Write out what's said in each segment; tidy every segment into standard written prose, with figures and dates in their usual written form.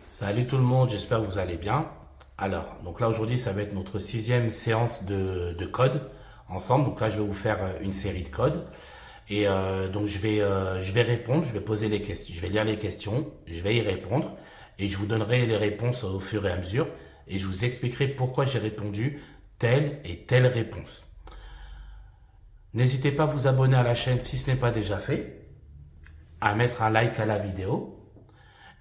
Salut tout le monde, j'espère que vous allez bien. Alors, donc là aujourd'hui ça va être notre 6e séance de code ensemble. Donc là je vais vous faire une série de codes et donc je vais répondre, je vais poser les questions, je vais lire les questions, je vais y répondre et je vous donnerai les réponses au fur et à mesure et je vous expliquerai pourquoi j'ai répondu telle et telle réponse. N'hésitez pas à vous abonner à la chaîne si ce n'est pas déjà fait, à mettre un like à la vidéo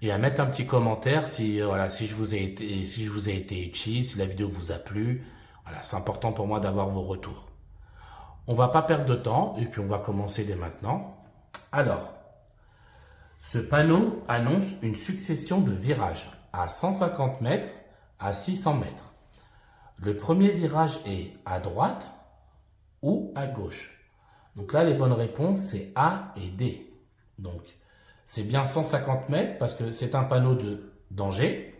et à mettre un petit commentaire si je vous ai été utile, si la vidéo vous a plu. Voilà, c'est important pour moi d'avoir vos retours. On va pas perdre de temps et puis on va commencer dès maintenant. Alors, ce panneau annonce une succession de virages à 150 mètres à 600 mètres. Le premier virage est à droite ou à gauche. Donc là, les bonnes réponses, c'est A et D. Donc, c'est bien 150 mètres parce que c'est un panneau de danger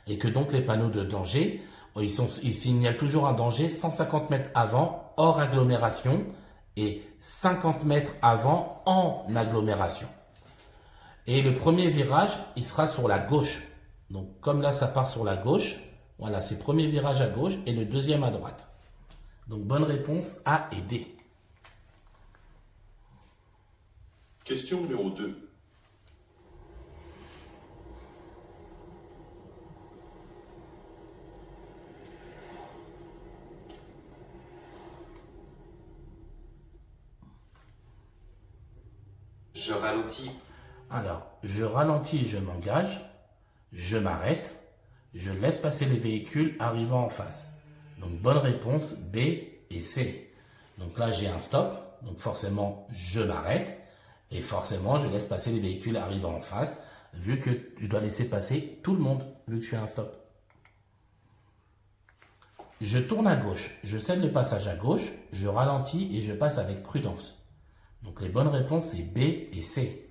et que donc les panneaux de danger, ils signalent toujours un danger 150 mètres avant, hors agglomération, et 50 mètres avant, en agglomération. Et le premier virage, il sera sur la gauche. Donc comme là, ça part sur la gauche, voilà, c'est le premier virage à gauche et le deuxième à droite. Donc bonne réponse A et D. Question numéro 2. Je ralentis. Alors, je ralentis, je m'engage, je m'arrête, je laisse passer les véhicules arrivant en face. Donc, bonne réponse B et C. Donc là, j'ai un stop, donc forcément, je m'arrête et forcément, je laisse passer les véhicules arrivant en face, vu que je dois laisser passer tout le monde, vu que je suis un stop. Je tourne à gauche, je cède le passage à gauche, je ralentis et je passe avec prudence. Donc les bonnes réponses, c'est B et C.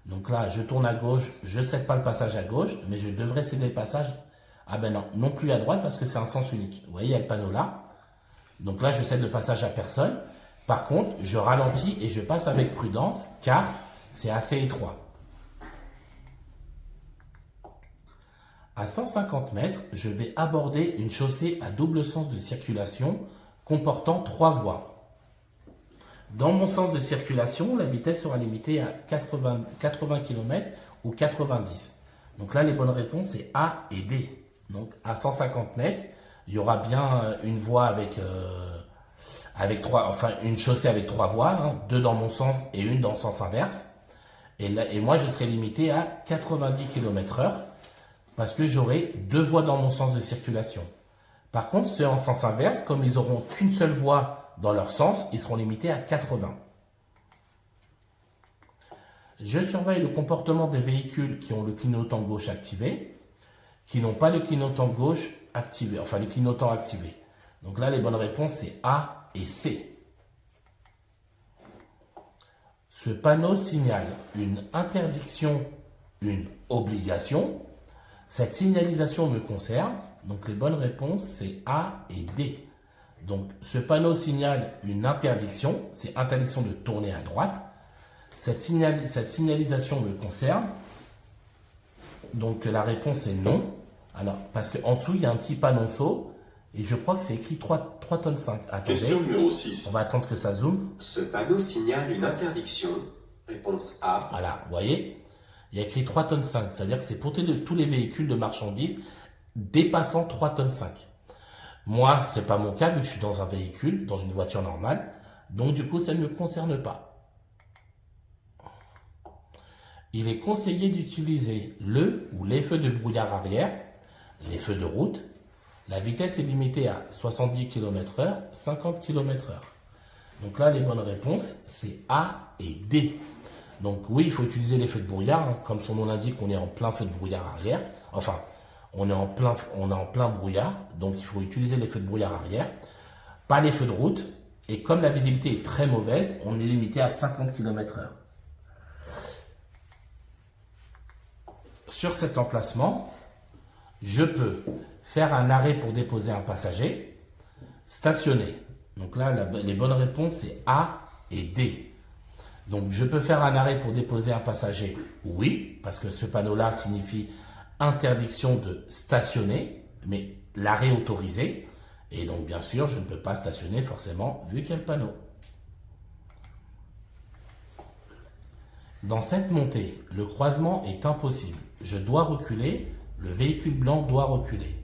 Donc là, je tourne à gauche, je ne cède pas le passage à gauche, mais je devrais céder le passage, ah ben non, non plus à droite parce que c'est un sens unique. Vous voyez, il y a le panneau là. Donc là, je cède le passage à personne. Par contre, je ralentis et je passe avec prudence car c'est assez étroit. À 150 mètres, je vais aborder une chaussée à double sens de circulation comportant 3 voies. Dans mon sens de circulation, la vitesse sera limitée à 80 km ou 90. Donc là, les bonnes réponses, c'est A et D. Donc à 150 mètres, il y aura bien une voie une chaussée avec 3 voies, hein, 2 dans mon sens et une dans le sens inverse. Et moi, je serai limité à 90 km/h parce que j'aurai 2 voies dans mon sens de circulation. Par contre, ceux en sens inverse, comme ils n'auront qu'une seule voie dans leur sens, ils seront limités à 80. Je surveille le comportement des véhicules qui ont le clignotant gauche activé, qui n'ont pas le clignotant gauche activé, enfin le clignotant activé. Donc là, les bonnes réponses, c'est A et C. Ce panneau signale une interdiction, une obligation. Cette signalisation me concerne. Donc les bonnes réponses, c'est A et D. Donc ce panneau signale une interdiction, c'est interdiction de tourner à droite. Cette signalisation me concerne. Donc la réponse est non. Alors, parce qu'en dessous, il y a un petit panonceau et je crois que c'est écrit 3 tonnes 5. Attendez, Question numéro 6. on va attendre que ça zoome. Ce panneau signale une interdiction. Réponse A. Voilà, vous voyez, il y a écrit 3 tonnes 5, c'est-à-dire que c'est pour tous les véhicules de marchandises dépassant 3 tonnes 5. Moi, ce n'est pas mon cas vu que je suis dans un véhicule, dans une voiture normale, donc du coup, ça ne me concerne pas. Il est conseillé d'utiliser le ou les feux de brouillard arrière, les feux de route. La vitesse est limitée à 70 km/h, 50 km/h. Donc là, les bonnes réponses, c'est A et D. Donc oui, il faut utiliser les feux de brouillard, hein. Comme son nom l'indique, on est en plein feu de brouillard arrière. Enfin, on est en plein brouillard, donc il faut utiliser les feux de brouillard arrière, pas les feux de route. Et comme la visibilité est très mauvaise, on est limité à 50 km/h. Sur cet emplacement, je peux faire un arrêt pour déposer un passager, stationner. Donc là, les bonnes réponses, c'est A et D. Donc, je peux faire un arrêt pour déposer un passager? Oui, parce que ce panneau-là signifie interdiction de stationner, mais l'arrêt autorisé. Et donc, bien sûr, je ne peux pas stationner forcément vu qu'il y a le panneau. Dans cette montée, le croisement est impossible. Je dois reculer, le véhicule blanc doit reculer.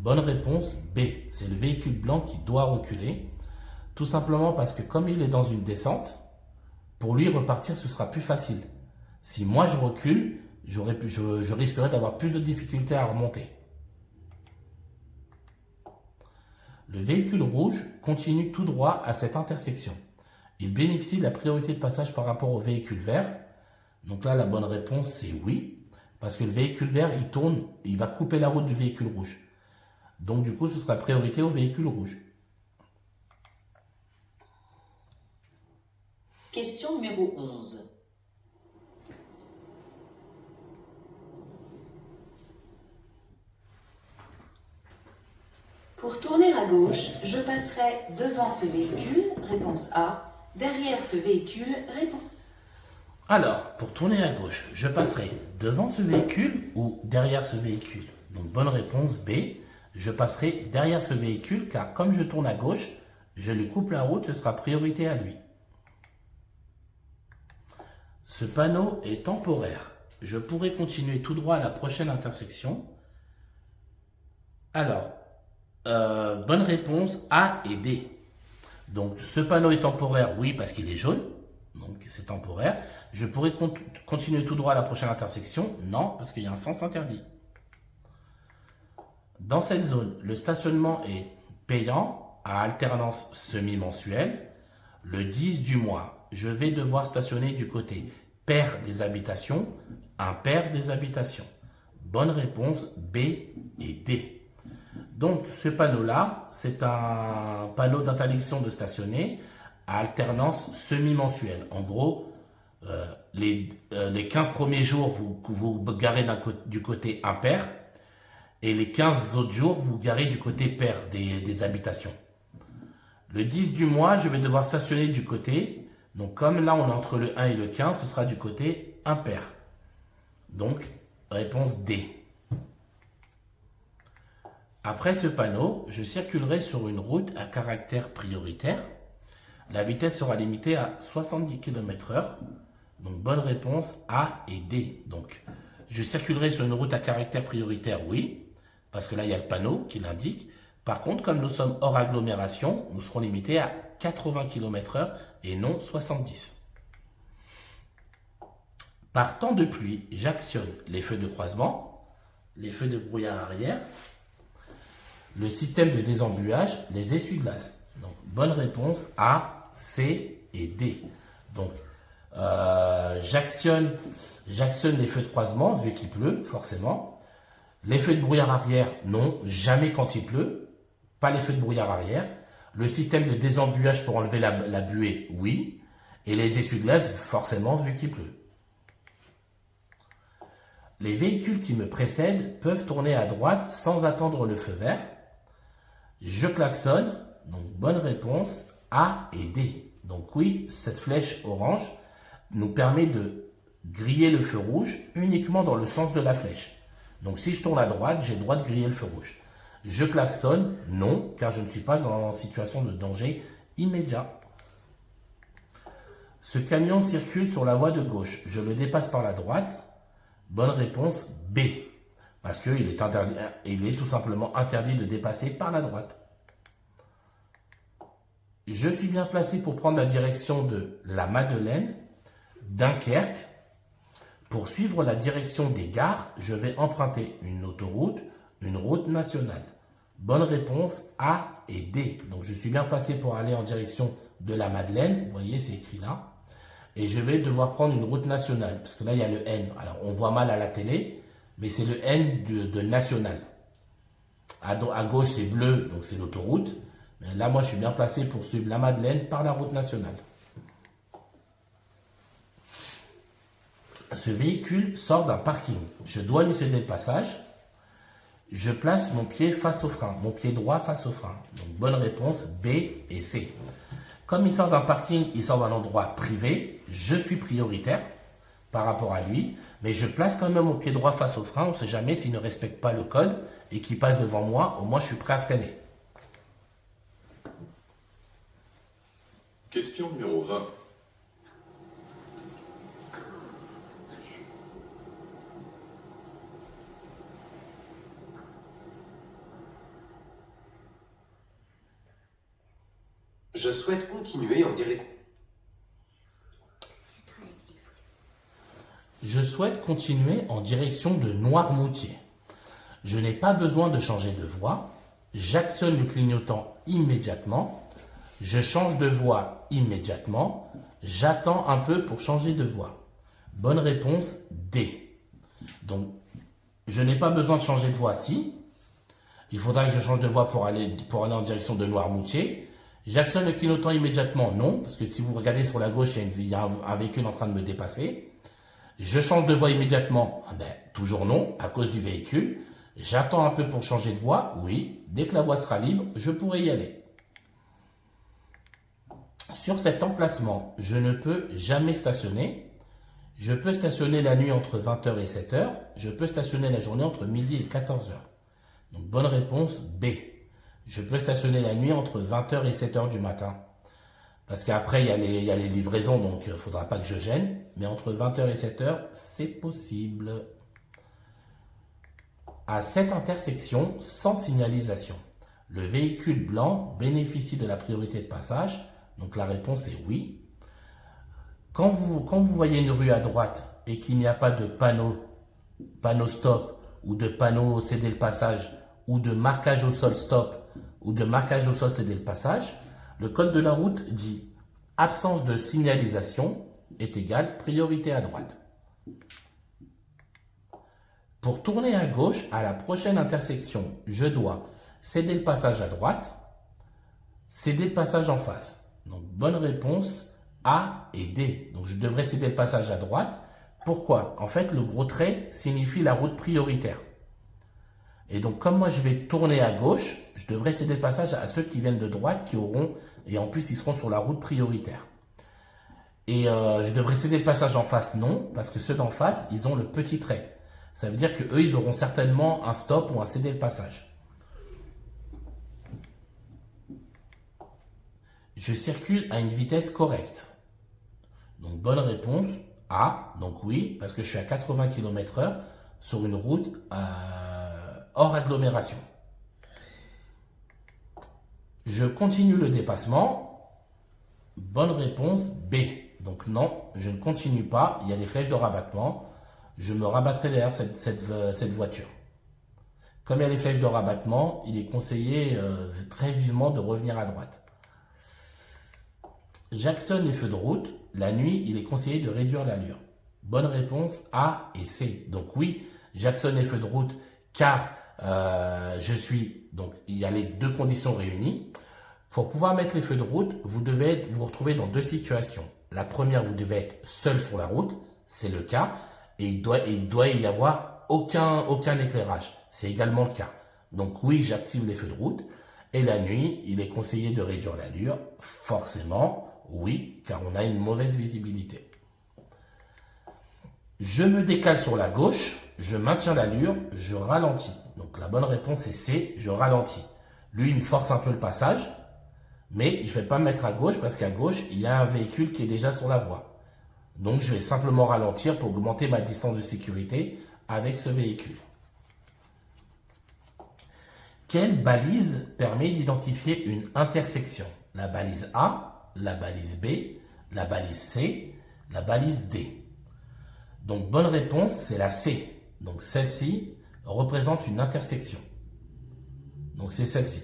Bonne réponse B, c'est le véhicule blanc qui doit reculer. Tout simplement parce que comme il est dans une descente, pour lui repartir ce sera plus facile. Si moi je recule, je risquerais d'avoir plus de difficultés à remonter. Le véhicule rouge continue tout droit à cette intersection. Il bénéficie de la priorité de passage par rapport au véhicule vert. Donc là, la bonne réponse, c'est oui. Parce que le véhicule vert, il tourne, il va couper la route du véhicule rouge. Donc du coup, ce sera priorité au véhicule rouge. Question numéro 11. Pour tourner à gauche, je passerai devant ce véhicule, réponse A. Derrière ce véhicule, réponse. Alors, pour tourner à gauche, je passerai devant ce véhicule ou derrière ce véhicule? Donc, bonne réponse B. Je passerai derrière ce véhicule car comme je tourne à gauche, je lui coupe la route, ce sera priorité à lui. Ce panneau est temporaire. Je pourrai continuer tout droit à la prochaine intersection. Alors, bonne réponse A et D. Donc, ce panneau est temporaire, oui, parce qu'il est jaune. Donc, c'est temporaire. Je pourrais continuer tout droit à la prochaine intersection. Non, parce qu'il y a un sens interdit. Dans cette zone, le stationnement est payant à alternance semi-mensuelle. Le 10 du mois, je vais devoir stationner du côté pair des habitations, impair des habitations. Bonne réponse B et D. Donc, ce panneau-là, c'est un panneau d'interdiction de stationner à alternance semi-mensuelle. En gros, les 15 premiers jours, vous garez du côté impair et les 15 autres jours, vous garez du côté pair des habitations. Le 10 du mois, je vais devoir stationner du côté, donc comme là on est entre le 1 et le 15, ce sera du côté impair. Donc, réponse D. Après ce panneau, je circulerai sur une route à caractère prioritaire. La vitesse sera limitée à 70 km/h. Donc, bonne réponse A et D. Donc, je circulerai sur une route à caractère prioritaire, oui, parce que là, il y a le panneau qui l'indique. Par contre, comme nous sommes hors agglomération, nous serons limités à 80 km/h et non 70. Par temps de pluie, j'actionne les feux de croisement, les feux de brouillard arrière, le système de désembuage, les essuie-glaces. Donc, bonne réponse A, C et D. Donc, j'actionne les feux de croisement, vu qu'il pleut, forcément. Les feux de brouillard arrière, non, jamais quand il pleut. Pas les feux de brouillard arrière. Le système de désembuage pour enlever la buée, oui. Et les essuie-glaces, forcément, vu qu'il pleut. Les véhicules qui me précèdent peuvent tourner à droite sans attendre le feu vert. Je klaxonne, donc bonne réponse A et D. Donc oui, cette flèche orange nous permet de griller le feu rouge uniquement dans le sens de la flèche. Donc si je tourne à droite, j'ai le droit de griller le feu rouge. Je klaxonne, non, car je ne suis pas en situation de danger immédiat. Ce camion circule sur la voie de gauche. Je le dépasse par la droite. Bonne réponse B. Parce qu'il est tout simplement interdit de dépasser par la droite. Je suis bien placé pour prendre la direction de la Madeleine, Dunkerque. Pour suivre la direction des gares, je vais emprunter une autoroute, une route nationale. Bonne réponse A et D. Donc je suis bien placé pour aller en direction de la Madeleine. Vous voyez, c'est écrit là. Et je vais devoir prendre une route nationale, parce que là, il y a le N. Alors, on voit mal à la télé, mais c'est le N de national. À gauche, c'est bleu, donc c'est l'autoroute. Mais là, moi, je suis bien placé pour suivre la Madeleine par la route nationale. Ce véhicule sort d'un parking. Je dois lui céder le passage. Je place mon pied face au frein, mon pied droit face au frein. Donc, bonne réponse B et C. Comme il sort d'un parking, il sort d'un endroit privé, je suis prioritaire par rapport à lui, mais je place quand même mon pied droit face au frein. On ne sait jamais s'il ne respecte pas le code et qu'il passe devant moi, au moins je suis prêt à freiner. Question numéro 20. Je souhaite continuer en direct. Je souhaite continuer en direction de Noirmoutier. Je n'ai pas besoin de changer de voie. J'actionne le clignotant immédiatement. Je change de voie immédiatement. J'attends un peu pour changer de voie. Bonne réponse D. Donc, je n'ai pas besoin de changer de voie si. Il faudra que je change de voie pour aller en direction de Noirmoutier. J'actionne le clignotant immédiatement, non, parce que si vous regardez sur la gauche, il y a un véhicule en train de me dépasser. Je change de voie immédiatement, toujours non, à cause du véhicule. J'attends un peu pour changer de voie, oui. Dès que la voie sera libre, je pourrai y aller. Sur cet emplacement, je ne peux jamais stationner. Je peux stationner la nuit entre 20h et 7h. Je peux stationner la journée entre midi et 14h. Donc, bonne réponse B. Je peux stationner la nuit entre 20h et 7h du matin. Parce qu'après, il y a les livraisons, donc il ne faudra pas que je gêne. Mais entre 20h et 7h, c'est possible. À cette intersection, sans signalisation, le véhicule blanc bénéficie de la priorité de passage. Donc la réponse est oui. Quand vous voyez une rue à droite et qu'il n'y a pas de panneau stop ou de panneau céder le passage ou de marquage au sol stop ou de marquage au sol céder le passage, le code de la route dit absence de signalisation est égale priorité à droite. Pour tourner à gauche à la prochaine intersection, je dois céder le passage à droite, céder le passage en face. Donc bonne réponse A et D. Donc je devrais céder le passage à droite. Pourquoi? En fait, le gros trait signifie la route prioritaire. Et donc, comme moi, je vais tourner à gauche, je devrais céder le passage à ceux qui viennent de droite, qui auront, et en plus, ils seront sur la route prioritaire. Et je devrais céder le passage en face, non, parce que ceux d'en face, ils ont le petit trait. Ça veut dire qu'eux, ils auront certainement un stop ou un céder le passage. Je circule à une vitesse correcte. Donc, bonne réponse A, donc oui, parce que je suis à 80 km/h sur une route hors agglomération. Je continue le dépassement. Bonne réponse B. Donc non, je ne continue pas. Il y a des flèches de rabattement. Je me rabattrai derrière cette voiture. Comme il y a les flèches de rabattement, il est conseillé très vivement de revenir à droite. J'actionne les feux de route. La nuit, il est conseillé de réduire l'allure. Bonne réponse A et C. Donc oui, j'actionne les feux de route car donc il y a les deux conditions réunies. Pour pouvoir mettre les feux de route, vous devez vous retrouver dans deux situations. La première, vous devez être seul sur la route, c'est le cas, et il doit y avoir aucun éclairage. C'est également le cas. Donc oui, j'active les feux de route. Et la nuit, il est conseillé de réduire l'allure. Forcément, oui, car on a une mauvaise visibilité. Je me décale sur la gauche, je maintiens l'allure, je ralentis. Donc la bonne réponse est C, je ralentis. Lui, il me force un peu le passage, mais je ne vais pas me mettre à gauche parce qu'à gauche, il y a un véhicule qui est déjà sur la voie. Donc je vais simplement ralentir pour augmenter ma distance de sécurité avec ce véhicule. Quelle balise permet d'identifier une intersection? La balise A, la balise B, la balise C, la balise D. Donc, bonne réponse, c'est la C. Donc, celle-ci représente une intersection. Donc, c'est celle-ci.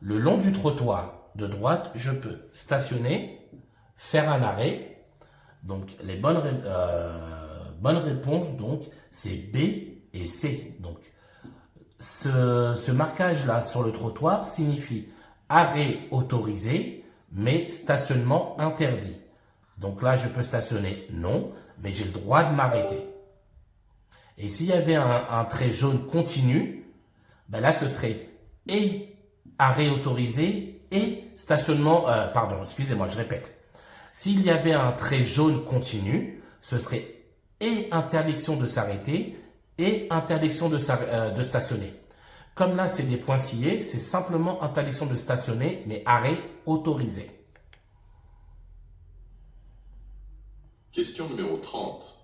Le long du trottoir de droite, je peux stationner, faire un arrêt. Donc, les bonnes réponses, donc, c'est B et C. Donc, ce marquage-là sur le trottoir signifie arrêt autorisé, mais stationnement interdit. Donc là, je peux stationner non, mais j'ai le droit de m'arrêter. Et s'il y avait un trait jaune continu, ben là, ce serait et arrêt autorisé et stationnement, pardon, excusez-moi, je répète. S'il y avait un trait jaune continu, ce serait et interdiction de s'arrêter et interdiction de stationner. Comme là, c'est des pointillés, c'est simplement interdiction de stationner, mais arrêt autorisé. Question numéro 30.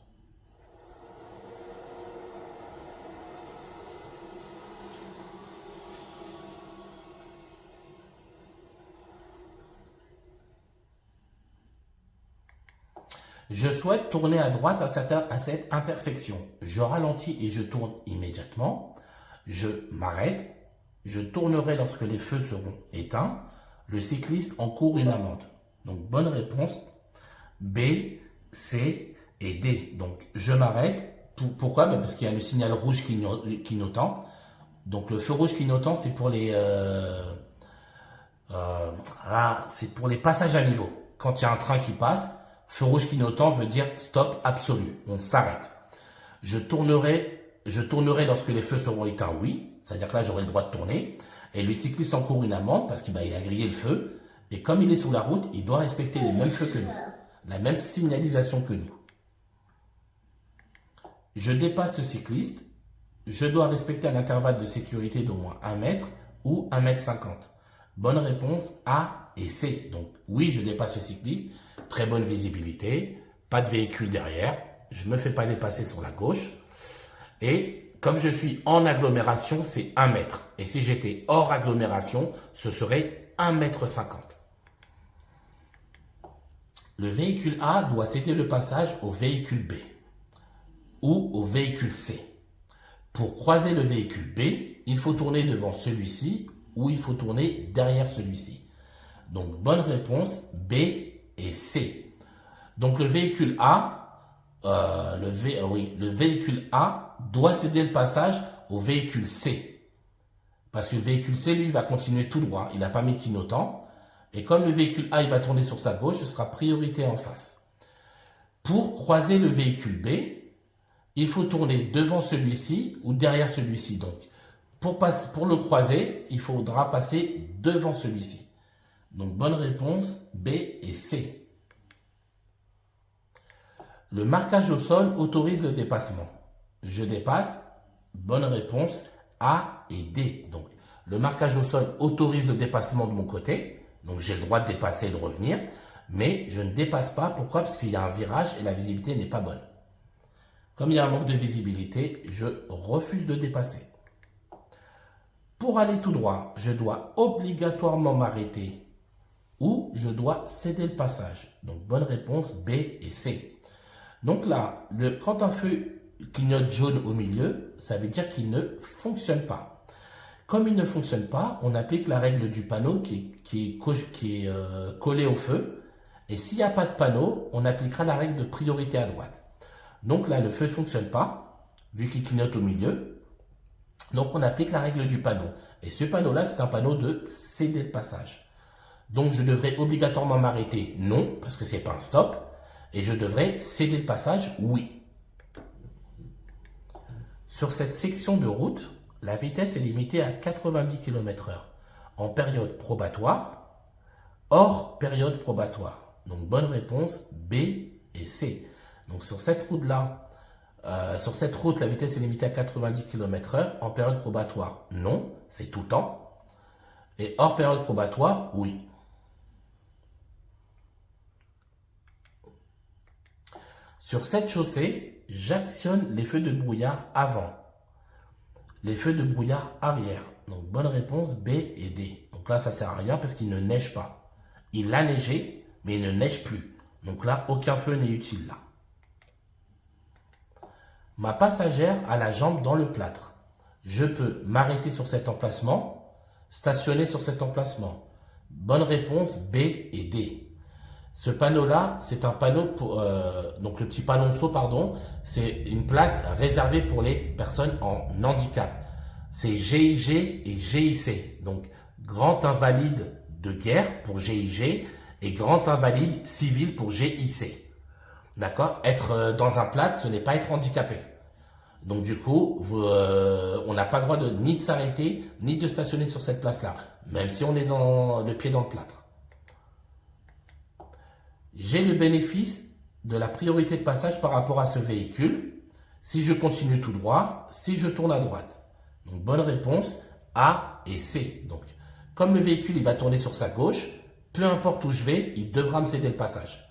Je souhaite tourner à droite à cette intersection. Je ralentis et je tourne immédiatement. Je m'arrête. Je tournerai lorsque les feux seront éteints. Le cycliste encourt une amende. Donc, bonne réponse. B, C et D. Donc, je m'arrête. Pourquoi? Parce qu'il y a le signal rouge clignotant. Donc, le feu rouge clignotant, c'est pour les passages à niveau. Quand il y a un train qui passe, feu rouge clignotant veut dire stop absolu. On s'arrête. Je tournerai lorsque les feux seront éteints, oui. C'est-à-dire que là, j'aurai le droit de tourner. Et le cycliste encourt une amende parce qu'il a grillé le feu. Et comme il est sur la route, il doit respecter les mêmes feux que nous. La même signalisation que nous. Je dépasse le cycliste. Je dois respecter un intervalle de sécurité d'au moins 1 mètre ou 1,50 m. Bonne réponse A et C. Donc oui, je dépasse le cycliste. Très bonne visibilité. Pas de véhicule derrière. Je ne me fais pas dépasser sur la gauche. Et comme je suis en agglomération, c'est 1 mètre. Et si j'étais hors agglomération, ce serait 1,50 m. Le véhicule A doit céder le passage au véhicule B ou au véhicule C. Pour croiser le véhicule B, il faut tourner devant celui-ci ou il faut tourner derrière celui-ci. Donc, bonne réponse B et C. Donc, le véhicule A, le véhicule A doit céder le passage au véhicule C. Parce que le véhicule C, lui, va continuer tout droit. Il n'a pas mis de clignotant. Et comme le véhicule A, il va tourner sur sa gauche, ce sera priorité en face. Pour croiser le véhicule B, il faut tourner devant celui-ci ou derrière celui-ci. Donc, pour le croiser, il faudra passer devant celui-ci. Donc, bonne réponse B et C. Le marquage au sol autorise le dépassement. Je dépasse. Bonne réponse A et D. Donc, le marquage au sol autorise le dépassement de mon côté. Donc, j'ai le droit de dépasser et de revenir. Mais je ne dépasse pas. Pourquoi? Parce qu'il y a un virage et la visibilité n'est pas bonne. Comme il y a un manque de visibilité, je refuse de dépasser. Pour aller tout droit, je dois obligatoirement m'arrêter ou je dois céder le passage. Donc, bonne réponse B et C. Donc là, quand un feu clignote jaune au milieu, ça veut dire qu'il ne fonctionne pas. Comme il ne fonctionne pas, on applique la règle du panneau qui est collée au feu. Et s'il n'y a pas de panneau, on appliquera la règle de priorité à droite. Donc là, le feu ne fonctionne pas, vu qu'il clignote au milieu. Donc, on applique la règle du panneau. Et ce panneau-là, c'est un panneau de céder le passage. Donc, je devrais obligatoirement m'arrêter, non, parce que ce n'est pas un stop. Et je devrais céder le passage, oui. Sur cette section de route, la vitesse est limitée à 90 km/h en période probatoire, hors période probatoire. Donc, bonne réponse B et C. Donc, sur cette route-là, la vitesse est limitée à 90 km/h en période probatoire. Non, c'est tout le temps. Et hors période probatoire, oui. Sur cette chaussée, j'actionne les feux de brouillard avant, les feux de brouillard arrière. Donc, bonne réponse B et D. Donc là, ça ne sert à rien parce qu'il ne neige pas. Il a neigé, mais il ne neige plus. Donc là, aucun feu n'est utile là. Ma passagère a la jambe dans le plâtre. Je peux m'arrêter sur cet emplacement, stationner sur cet emplacement. Bonne réponse B et D. Ce panneau-là, c'est un panneau pour... donc le petit panonceau, pardon, c'est une place réservée pour les personnes en handicap. C'est GIG et GIC. Donc, grand invalide de guerre pour GIG et grand invalide civil pour GIC. D'accord? Être dans un plâtre, ce n'est pas être handicapé. Donc du coup, on n'a pas le droit ni de s'arrêter, ni de stationner sur cette place-là, même si on est le pied dans le plâtre. J'ai le bénéfice de la priorité de passage par rapport à ce véhicule, si je continue tout droit, si je tourne à droite. Donc bonne réponse, A et C. Donc, comme le véhicule il va tourner sur sa gauche, peu importe où je vais, il devra me céder le passage.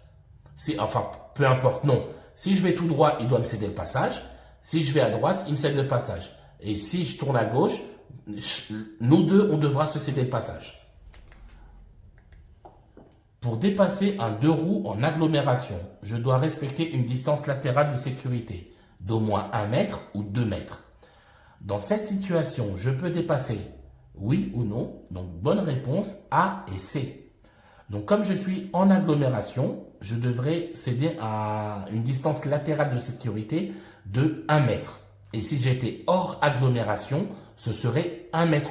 Enfin, peu importe, non. Si je vais tout droit, il doit me céder le passage. Si je vais à droite, il me cède le passage. Et si je tourne à gauche, nous deux, on devra se céder le passage. Pour dépasser un 2 roues en agglomération, je dois respecter une distance latérale de sécurité d'au moins 1 mètre ou 2 mètres. Dans cette situation, je peux dépasser oui ou non. Donc, bonne réponse A et C. Donc, comme je suis en agglomération, je devrais céder à une distance latérale de sécurité de 1 mètre. Et si j'étais hors agglomération, ce serait 1,50 mètre.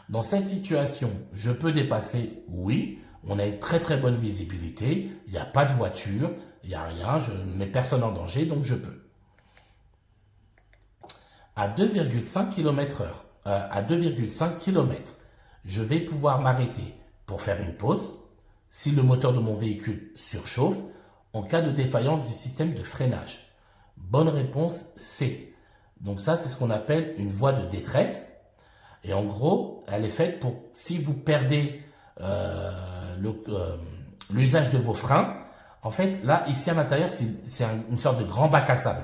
Dans cette situation, je peux dépasser, oui, on a une très très bonne visibilité, il n'y a pas de voiture, il n'y a rien, je ne mets personne en danger, donc je peux. À 2,5 km, je vais pouvoir m'arrêter pour faire une pause si le moteur de mon véhicule surchauffe en cas de défaillance du système de freinage. Bonne réponse C. Donc ça, c'est ce qu'on appelle une voie de détresse. Et en gros, elle est faite pour si vous perdez l'usage de vos freins. En fait, là, ici à l'intérieur, c'est une sorte de grand bac à sable.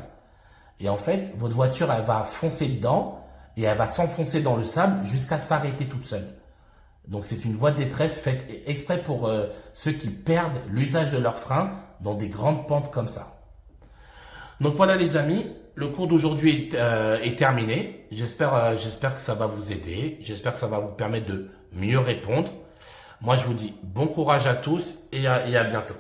Et en fait, votre voiture, elle va foncer dedans et elle va s'enfoncer dans le sable jusqu'à s'arrêter toute seule. Donc, c'est une voie de détresse faite exprès pour ceux qui perdent l'usage de leurs freins dans des grandes pentes comme ça. Donc, voilà les amis, le cours d'aujourd'hui est terminé. J'espère que ça va vous aider. J'espère que ça va vous permettre de mieux répondre. Moi, je vous dis bon courage à tous et à bientôt.